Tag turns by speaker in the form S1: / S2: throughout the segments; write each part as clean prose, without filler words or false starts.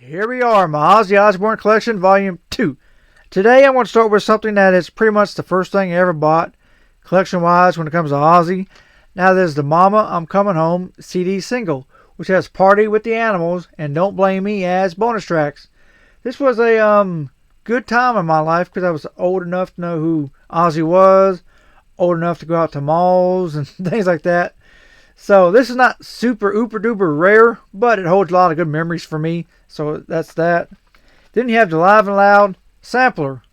S1: Here we are, my Ozzy Osbourne collection, volume 2. Today I'm going to start with something that is pretty much the first thing I ever bought, collection-wise, when it comes to Ozzy. Now there's the Mama, I'm Coming Home CD single, which has Party with the Animals and Don't Blame Me as bonus tracks. This was a good time in my life because I was old enough to know who Ozzy was, old enough to go out to malls and things like that. So this is not super ooper duper rare, but it holds a lot of good memories for me. So that's that. Then you have the Live and Loud sampler.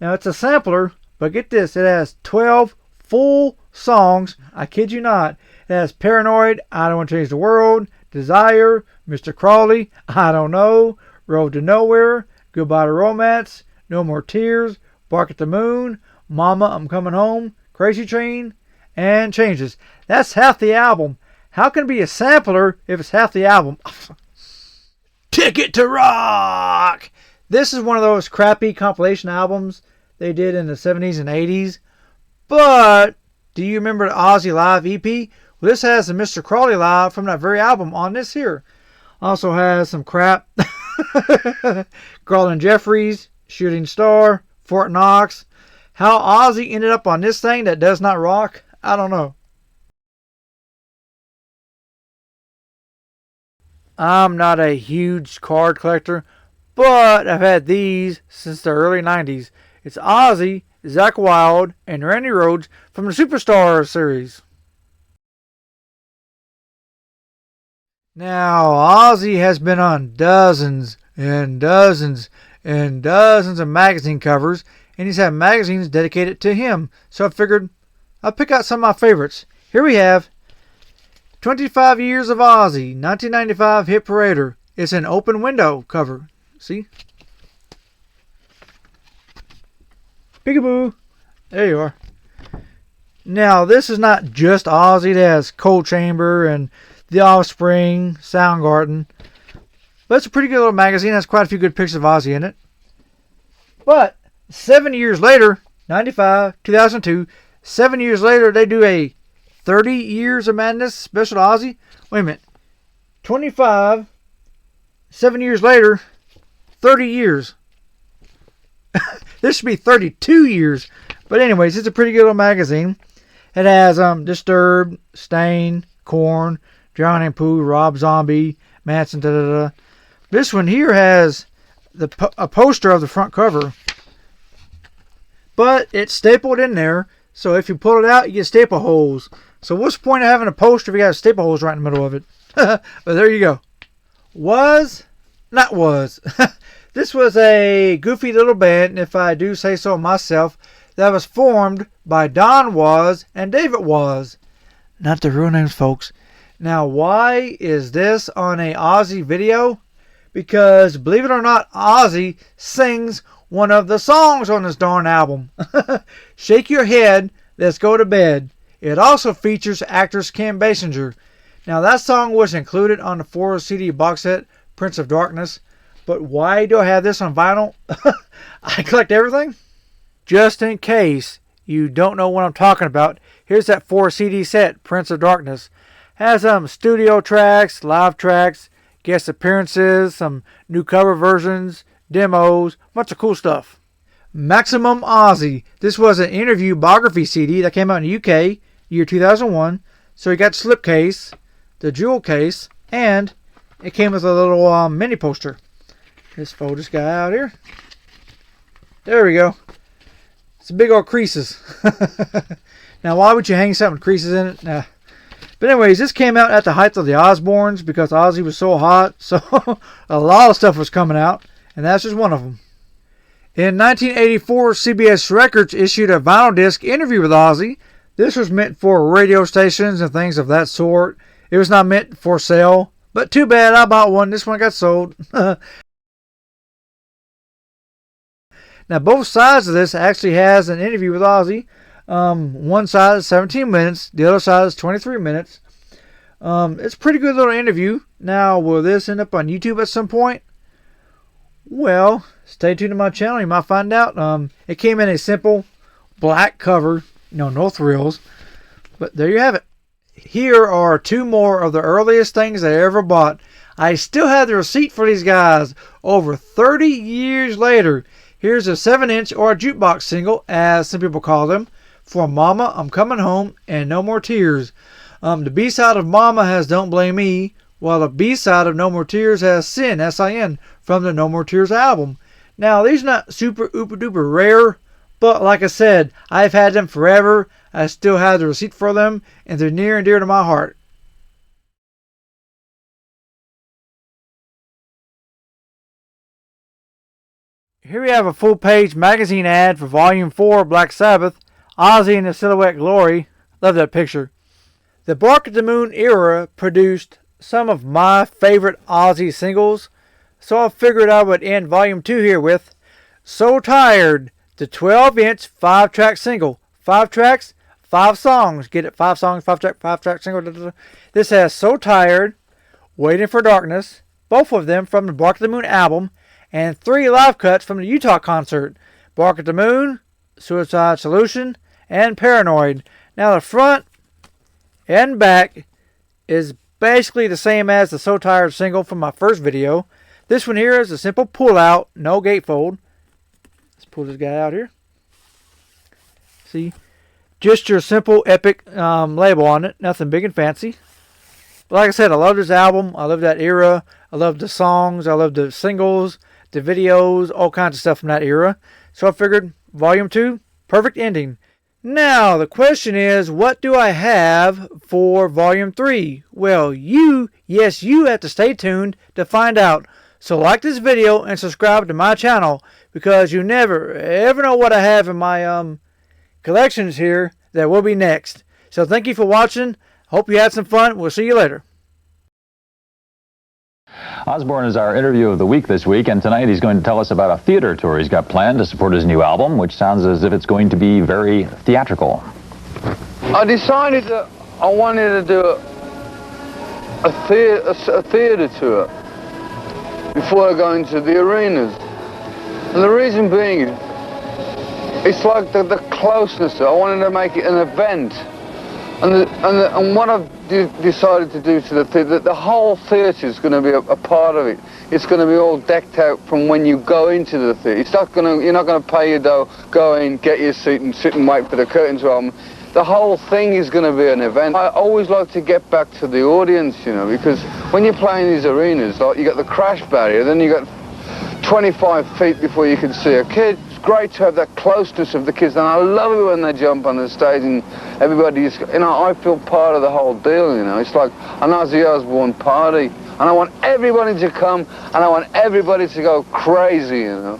S1: Now it's a sampler, but get this, it has 12 full songs. I kid you not. It has Paranoid, I Don't Want to Change the World, Desire, Mr. Crawley, I Don't Know, Road to Nowhere, Goodbye to Romance, No More Tears, Bark at the Moon, Mama, I'm Coming Home, Crazy Train, and Changes. That's half the album. How can it be a sampler if it's half the album? Ticket to Rock! This is one of those crappy compilation albums they did in the 70s and 80s. But do you remember the Ozzy Live EP? Well, this has the Mr. Crawley Live from that very album on this here. Also has some crap. Garland Jeffries, Shooting Star, Fort Knox. How Ozzy ended up on this thing that does not rock, I don't know. I'm not a huge card collector, but I've had these since the early 90s. It's Ozzy, Zakk Wylde, and Randy Rhoads from the Superstar series. Now, Ozzy has been on dozens and dozens and dozens of magazine covers, and he's had magazines dedicated to him. So I figured I'll pick out some of my favorites. Here we have 25 Years of Ozzy, 1995 Hit Parader. It's an open window cover. See? Peekaboo. There you are. Now, this is not just Ozzy. It has Cold Chamber and The Offspring, Soundgarden. But it's a pretty good little magazine. It has quite a few good pictures of Ozzy in it. But 7 years later, 95, 2002, 7 years later, they do a 30 Years of Madness special to Ozzy. Wait a minute. 25, 7 years later, 30 years. This should be 32 years. But anyways, it's a pretty good little magazine. It has Disturbed, Stain, Korn, Drowning Pooh, Rob Zombie, Manson, da-da-da. This one here has a poster of the front cover. But it's stapled in there. So if you pull it out, you get staple holes. So what's the point of having a poster if you got staple holes right in the middle of it? But there you go. This was a goofy little band, if I do say so myself, that was formed by Don Was and David Was. Not the real names, folks. Now, why is this on a Ozzy video? Because, believe it or not, Ozzy sings one of the songs on this darn album. Shake Your Head, Let's Go to Bed. It also features actress Kim Basinger. Now, that song was included on the 4 CD box set, Prince of Darkness. But why do I have this on vinyl? I collect everything. Just in case you don't know what I'm talking about, here's that 4 CD set, Prince of Darkness. Has some studio tracks, live tracks, guest appearances, some new cover versions, demos, bunch of cool stuff. Maximum Ozzy. This was an interview biography CD that came out in the UK, year 2001. So you got the slipcase, the jewel case, and it came with a little mini poster. Let's fold this guy out here. There we go. It's big old creases. Now, why would you hang something with creases in it? Nah. But anyways, this came out at the height of the Osbournes because Ozzy was so hot. So a lot of stuff was coming out. And that's just one of them. In 1984, CBS Records issued a vinyl disc interview with Ozzy. This was meant for radio stations and things of that sort. It was not meant for sale. But too bad, I bought one. This one got sold. Now, both sides of this actually has an interview with Ozzy. One side is 17 minutes. The other side is 23 minutes. It's a pretty good little interview. Now, will this end up on YouTube at some point? Well, stay tuned to my channel. You might find out. It came in a simple black cover. No thrills. But there you have it. Here are 2 more of the earliest things I ever bought. I still have the receipt for these guys over 30 years later. Here's a 7-inch or a jukebox single, as some people call them, for Mama, I'm Coming Home, and No More Tears. The B-side of Mama has Don't Blame Me, while the B-side of No More Tears has Sin, S-I-N, from the No More Tears album. Now, these are not super duper rare, but like I said, I've had them forever. I still have the receipt for them, and they're near and dear to my heart. Here we have a full-page magazine ad for Volume 4 of Black Sabbath, Ozzy in the Silhouette Glory. Love that picture. The Bark at the Moon era produced some of my favorite Ozzy singles, so I figured I would end Volume 2 here with So Tired, the 12-inch 5-track single. 5 tracks, 5 songs. Get it? 5 songs, 5-track single. This has So Tired, Waiting for Darkness, both of them from the Bark at the Moon album, and 3 live cuts from the Utah concert. Bark at the Moon, Suicide Solution, and Paranoid. Now the front and back is basically the same as the So Tired single from my first video. This one here is a simple pull out, no gatefold. Let's pull this guy out here. See? Just your simple epic label on it. Nothing big and fancy. But like I said, I love this album. I love that era. I love the songs. I love the singles, the videos, all kinds of stuff from that era. So I figured Volume 2, perfect ending. Now, the question is, what do I have for Volume 3? Well, you have to stay tuned to find out. So like this video and subscribe to my channel, because you never, ever know what I have in my collections here that will be next. So thank you for watching. Hope you had some fun. We'll see you later.
S2: Osbourne is our interview of the week this week, and tonight he's going to tell us about a theater tour he's got planned to support his new album, which sounds as if it's going to be very theatrical.
S3: I decided that I wanted to do a theater tour before I go into the arenas. And the reason being, it's like the closeness. I wanted to make it an event. And what I've decided to do to the theatre, the whole theatre is going to be a part of it. It's going to be all decked out from when you go into the theatre. You're not going to pay your dough, go in, get your seat and sit and wait for the curtain to open. The whole thing is going to be an event. I always like to get back to the audience, you know, because when you're playing these arenas, like you got the crash barrier, then you got 25 feet before you can see a kid. It's great to have that closeness of the kids, and I love it when they jump on the stage and everybody's, you know, I feel part of the whole deal, you know. It's like an Ozzy Osbourne party, and I want everybody to come, and I want everybody to go crazy, you know.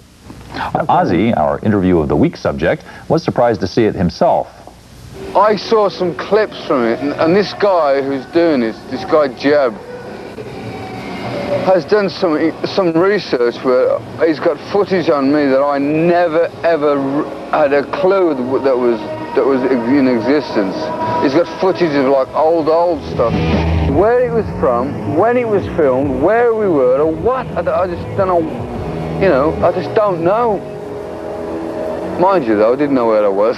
S2: Ozzy, our interview of the week subject, was surprised to see it himself.
S3: I saw some clips from it, and this guy who's doing it, this guy Jeb, has done some research where he's got footage on me that I never ever had a clue that was in existence. He's got footage of like old stuff. Where it was from, when it was filmed, where we were, or what, I just don't know, you know, I just don't know. Mind you though, I didn't know where I was.